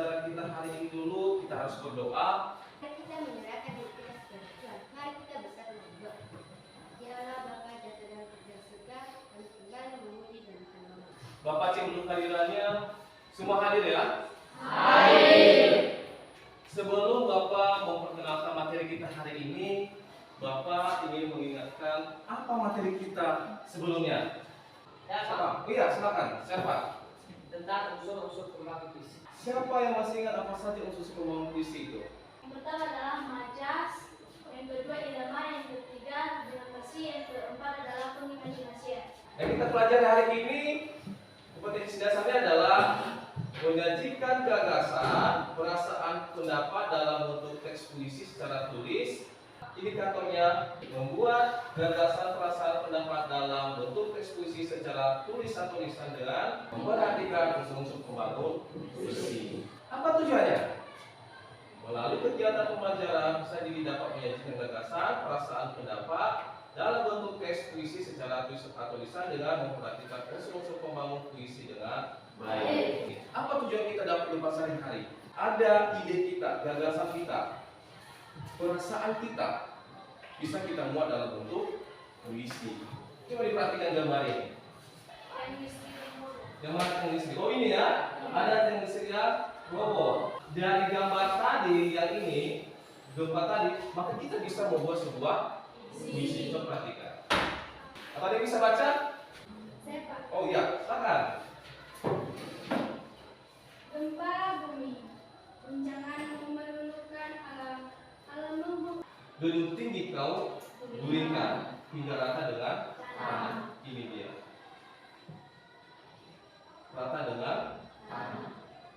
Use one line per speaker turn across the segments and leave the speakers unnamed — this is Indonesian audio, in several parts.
pembelajaran kita hari ini dulu, kita harus berdoa.
Kita menyerahkan diri kita kepada Tuhan. Mari kita bersatu berdoa. Ya Allah Bapa jatuh dalam kerja surga, kami kembali memuji dan menyembah.
Bapak cek dulu kehadirannya. Semua hadir ya?
Hadir.
Sebelum Bapak memperkenalkan materi kita hari ini, Bapak ingin mengingatkan apa materi kita sebelumnya.
Siapa?
Iya, silakan. Siapa?
Tentang unsur-unsur pembangun visi.
Siapa yang masih ingat apa saja unsur pembangun visi itu?
Yang pertama adalah majas, yang kedua irama, yang ketiga dinamasi, yang keempat adalah pengimajinasian.
Yang kita pelajari hari ini, kompetensi dasarnya adalah menyajikan gagasan, perasaan, pendapat dalam bentuk teks puisi secara tulis. Indikatornya membuat gagasan, perasaan, pendapat dalam bentuk teks puisi secara tulisan-tulisan dengan memperhatikan unsur-unsur pembangun puisi. Apa tujuannya? Melalui kegiatan pembelajaran bisa dapat menyajikan gagasan, perasaan, pendapat dalam bentuk teks puisi secara tulisan dengan memperhatikan unsur-unsur pembangun puisi dengan baik. Apa tujuan kita dapat kehidupan sehari-hari? Ada ide kita, gagasan kita, perasaan kita bisa kita muat dalam bentuk puisi. Coba diperhatikan gambar ini. Gambar yang listrik. Oh ini ya, ada yang listriknya robot. Dari gambar tadi yang ini, gambar tadi, maka kita bisa membuat sebuah puisi. Coba perhatikan. Apa ada yang bisa baca?
Saya Pak.
Oh iya, silakan.
Gempa bumi, guncangan memerlukan alam membuka.
Gedung tinggi kau gulingkan hingga rata dengan tanah. Ini dia. Rata dengan tanah.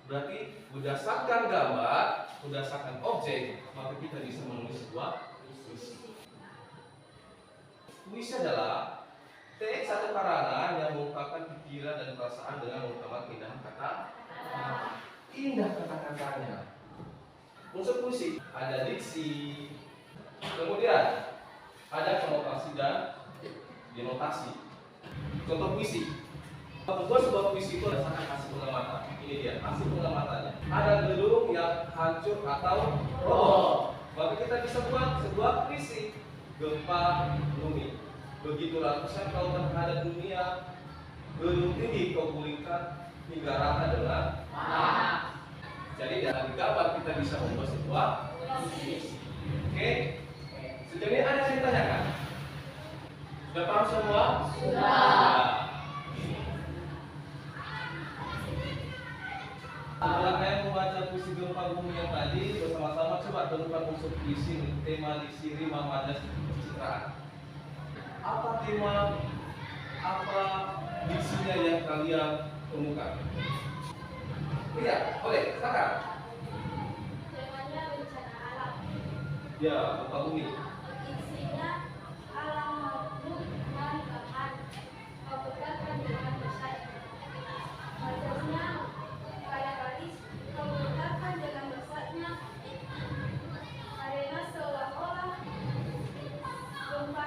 Berarti berdasarkan gambar, berdasarkan objek, maka kita bisa menulis sebuah puisi. Puisi adalah teks atau karangan yang mengungkapkan pikiran dan perasaan dengan mengutamakan keindahan kata. Indah kata-katanya. Unsur puisi ada diksi, kemudian ada konotasi dan denotasi. Contoh puisi. Membuat sebuah puisi itu berdasarkan hasil pengamatan. Ini dia hasil pengamatannya. Ada gedung yang hancur atau roboh, maka kita bisa buat sebuah puisi. Gempa bumi. Begitu ratusan tahun terhadap dunia, gedung tinggi kau gulingkan hingga rata dengan tanah. Jadi dalam gambar kita bisa membuat sebuah puisi. Oke? Sejauh ini ada yang ditanyakan? Sudah paham semua?
Sudah.
Setelah kalian membaca puisi gempa bumi yang tadi, bersama-sama coba tentukan unsur puisi tema diksi, rima, majas, pencitraan. Apa tema, apa diksinya yang kalian temukan? Iya, boleh, silakan.
Temanya bencana alam.
Ya, gempa bumi.
Isinya alam makhluk dan bahan. Kau tegakkan dengan besar. Majasnya kayak gadis. Kau tegakkan dengan besarnya. Karena seolah-olah gempa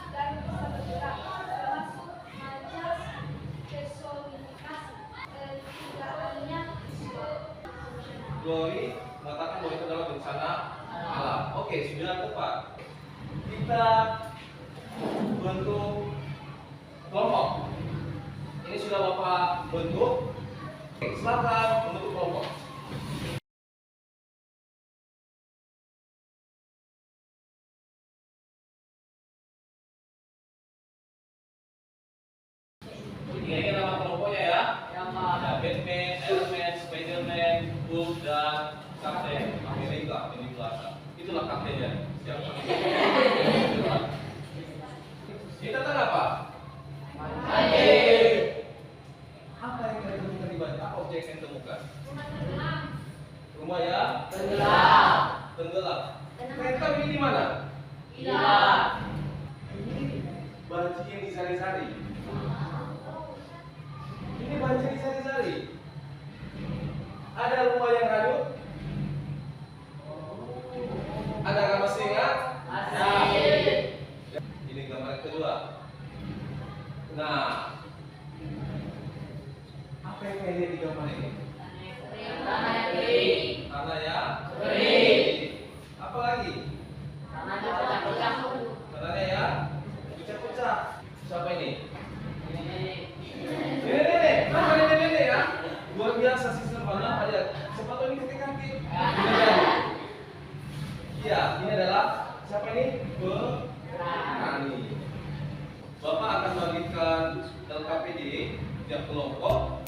dan bisa bergerak. Termasuk majas personifikasi. Ketigaannya
Glory mengatakan bahwa itu adalah bencana alam. Oke, sudah tepat. Kita bentuk kelompok. Ini sudah Bapak bentuk. Oke, silakan membentuk kelompok. Ini nama kelompoknya ya. Ada Batman, Iron Man, Spiderman, Hulk, dan Kapten Amerika yang di belakang. Itulah kaptennya. Siapa? Kita tahu apa?
Hadir.
Apa yang kalian temukan di bawah? Apa objek yang temukan?
tenggelam.
Rumah ya?
Tenggelam.
Tenggelam. Kereta ini di mana?
Hilang.
Ini banci yang disari-sari. Ini banci yang disari-sari. Ada rumah yang hanyut. Ada yang masih ingat?
Masih.
Ini gambar yang kedua. Nah, apa yang kalian lihat di gambar ini?
Tanah kering.
Iya, ini adalah siapa ini? Petani. Bapak akan bagikan LKPD tiap kelompok.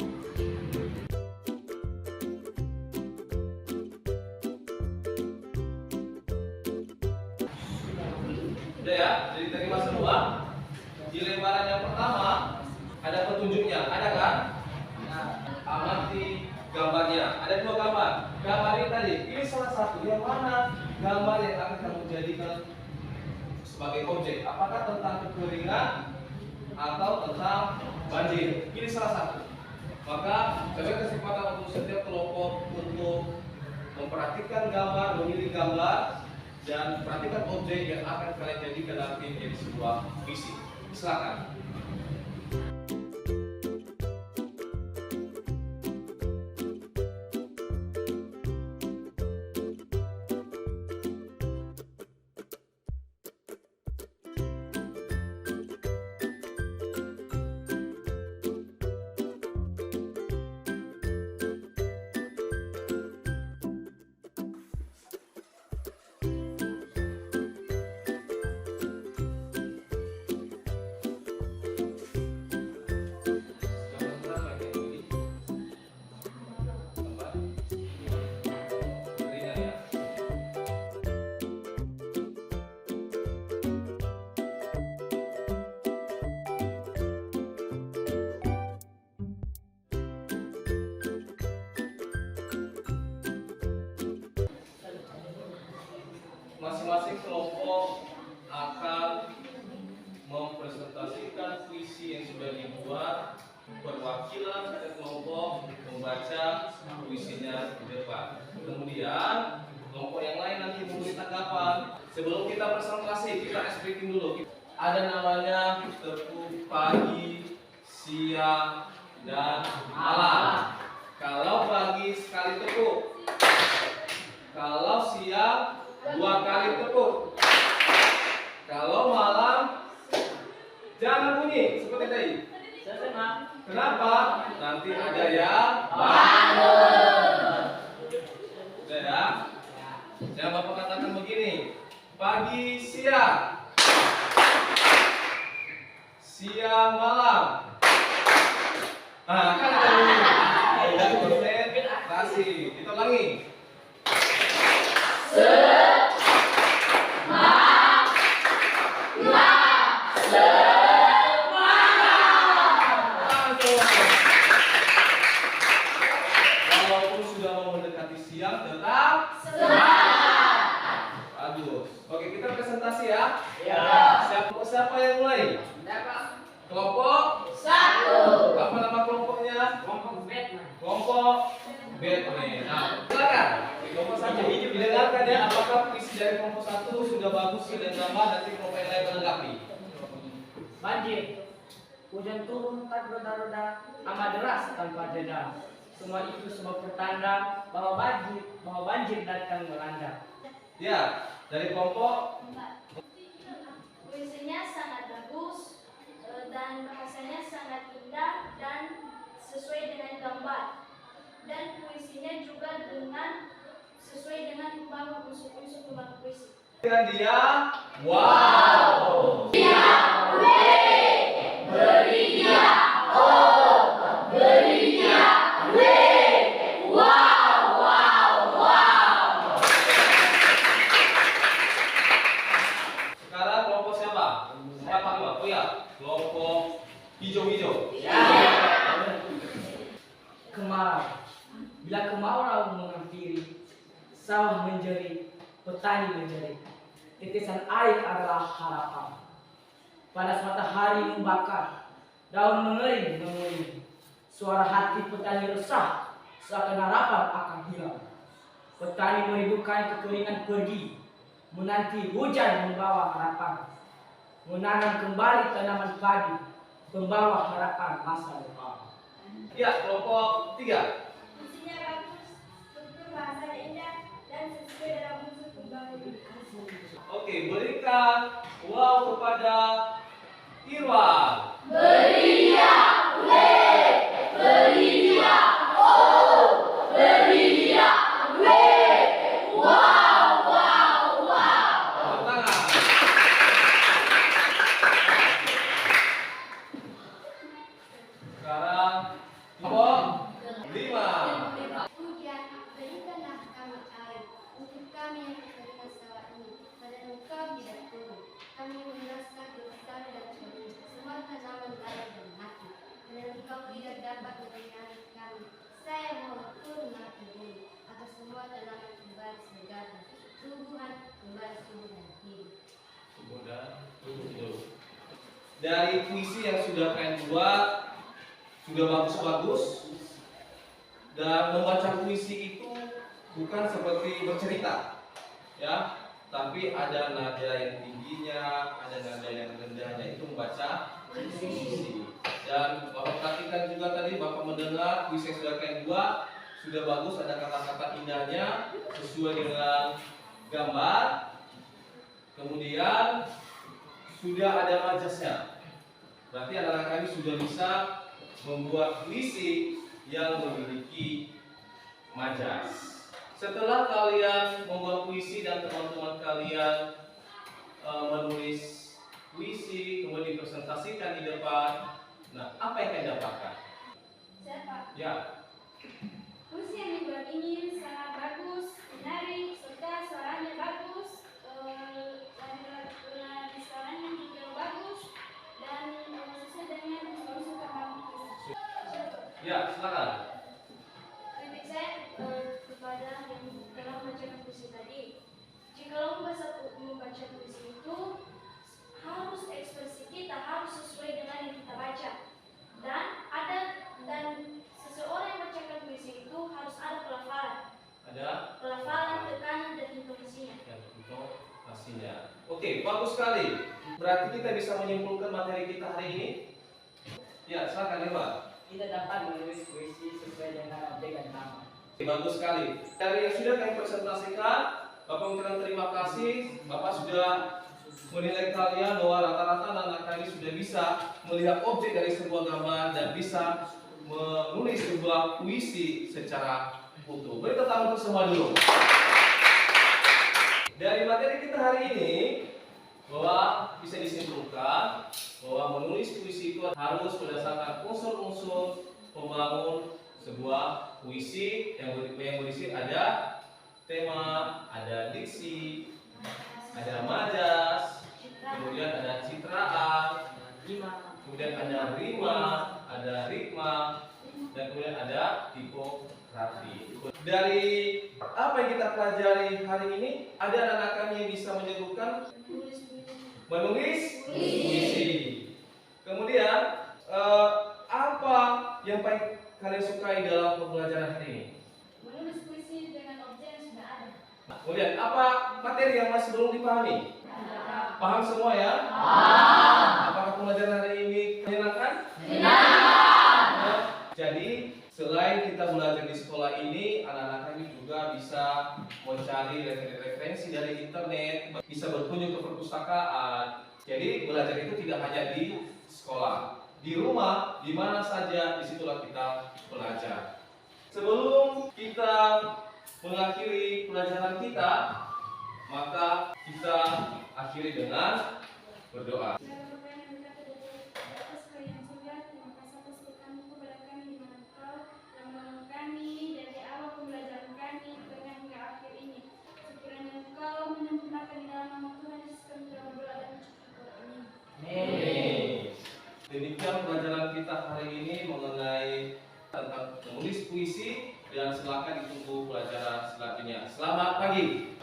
Udah ya, jadi terima semua. Di lembaran yang pertama ada petunjuknya, ada kan? Amati gambarnya. Ada 2 gambar. Gambar ini tadi, ini salah satu. Yang mana gambar yang akan kamu jadikan sebagai objek? Apakah tentang kekeringan atau tentang banjir? Ini salah satu. Maka saya kesempatan untuk setiap kelompok untuk memperhatikan gambar, memilih gambar, dan perhatikan objek yang akan kalian jadikan nanti menjadi sebuah visi. Silakan. Masing-masing kelompok akan mempresentasikan puisi yang sudah dibuat. Perwakilan dari kelompok membaca puisinya di depan. Kemudian kelompok yang lain nanti memberi tanggapan. Sebelum kita presentasi, kita explain dulu. Ada namanya tepuk pagi, siang, dan malam. Kalau pagi sekali tepuk, kalau siang 2 kali tepuk, kalau malam jangan bunyi seperti tadi. Kenapa? Nanti ada yang bangun. Sudah ya? Saya Bapak katakan begini, pagi siang, siang malam. Nah, kan ada bunyi. Jadi konsentrasi. Kita ulangi. Walaupun sudah mau mendekati siang, tetap semangat. Bagus. Oke, kita presentasi ya. Siapa yang mulai? Kelompok 1. Apa nama kelompoknya? Kelompok Batman. Nah, silakan. Kelompok 1 didengarkan ya. Apakah puisi dari kelompok 1 sudah bagus dan gambar? Nanti kelompok yang lain menanggapi.
Banjir. Hujan turun tak roda-roda, amat deras tanpa jeda. Semua itu sebab pertanda bahwa banjir datang melanda.
Ya, dari kelompok
Puisinya sangat bagus dan bahasanya sangat indah dan sesuai dengan gambar. Dan puisinya juga sesuai dengan membangun unsur-unsur membangun puisi.
dengan dia, wow. Sekarang kelompok siapa? Siapa dua? Oh ya, kelompok hijau-hijau.
Kemarau. Bila kemarau menghampiri, sawah menjerit, petani menjerit. Tetesan air adalah harapan. Panas matahari membakar, daun mengering. Suara hati petani resah, seakan harapan akan hilang. Petani merindukan kekeringan pergi, menanti hujan membawa harapan. Menanam kembali tanaman padi, membawa harapan masa depan.
Ya, kelompok 3.
Puisinya bagus, tutur bahasanya indah dan sesuai dalam unsur pembangunan.
Oke, berikan wow kepada Irwan.
Beri dia O, beri dia W.
Dari puisi yang sudah kalian buat sudah bagus-bagus, dan membaca puisi itu bukan seperti bercerita, ya, tapi ada nada yang tingginya, ada nada yang rendahnya, itu membaca puisi. Dan Bapak perhatikan juga tadi Bapak mendengar puisi yang sudah kalian buat sudah bagus, ada kata-kata indahnya sesuai dengan gambar, kemudian sudah ada majasnya. Berarti anak-anak kami sudah bisa membuat puisi yang memiliki majas. Setelah kalian membuat puisi dan teman-teman kalian menulis puisi kemudian dipresentasikan di depan, nah apa yang kalian dapatkan?
Saya Pak.
Ya,
Puisi yang dibuat ini sangat bagus, menarik, serta suaranya bagus, lagu suaranya juga bagus, dan sesuai dengan unsur kemampuan puisi.
ya silakan.
Kritik saya kepada yang telah membacakan puisi tadi. Jikalau membaca puisi itu harus ekspresi kita harus sesuai dengan yang kita baca, dan seseorang yang membacakan puisi itu harus ada pelafalan, tekanan dan intonasinya.
Hasilnya. Oke, bagus sekali. Berarti kita bisa menyimpulkan materi kita hari ini. Ya, silakan Eva.
Kita dapat menulis puisi sesuai dengan objek dan nama.
Oke, bagus sekali. Dari yang sudah kami presentasikan, Bapak mengucapkan terima kasih. Bapak sudah menilai kalian bahwa rata-rata anak kami sudah bisa melihat objek dari sebuah gambar dan bisa menulis sebuah puisi secara utuh. Beri tepuk tangan untuk semua dulu. Dari materi kita hari ini, bahwa bisa disimpulkan bahwa menulis puisi itu harus berdasarkan unsur-unsur pembangun sebuah puisi yang berisi ada tema, ada diksi, ada majas, kemudian ada citraan, kemudian ada rima, ada ritma, dan kemudian ada tipografi. Dari apa yang kita pelajari hari ini, ada anak-anak kami yang bisa menyebutkan menulis puisi. Kemudian apa yang paling kalian sukai dalam pembelajaran hari ini?
Menulis puisi dengan objek yang sudah ada.
Kemudian apa materi yang masih belum dipahami? Paham semua ya? Apakah pembelajaran hari ini menyenangkan? Jadi selain kita belajar di sekolah ini, anak-anak kami juga bisa mencari referensi dari internet, bisa berkunjung ke perpustakaan. Jadi belajar itu tidak hanya di sekolah, di rumah, di mana saja, disitulah kita belajar. Sebelum kita mengakhiri pelajaran kita, maka kita akhiri dengan berdoa. Demikian pelajaran kita hari ini mengenai tentang menulis puisi, dan silakan ditunggu pelajaran selanjutnya. Selamat pagi.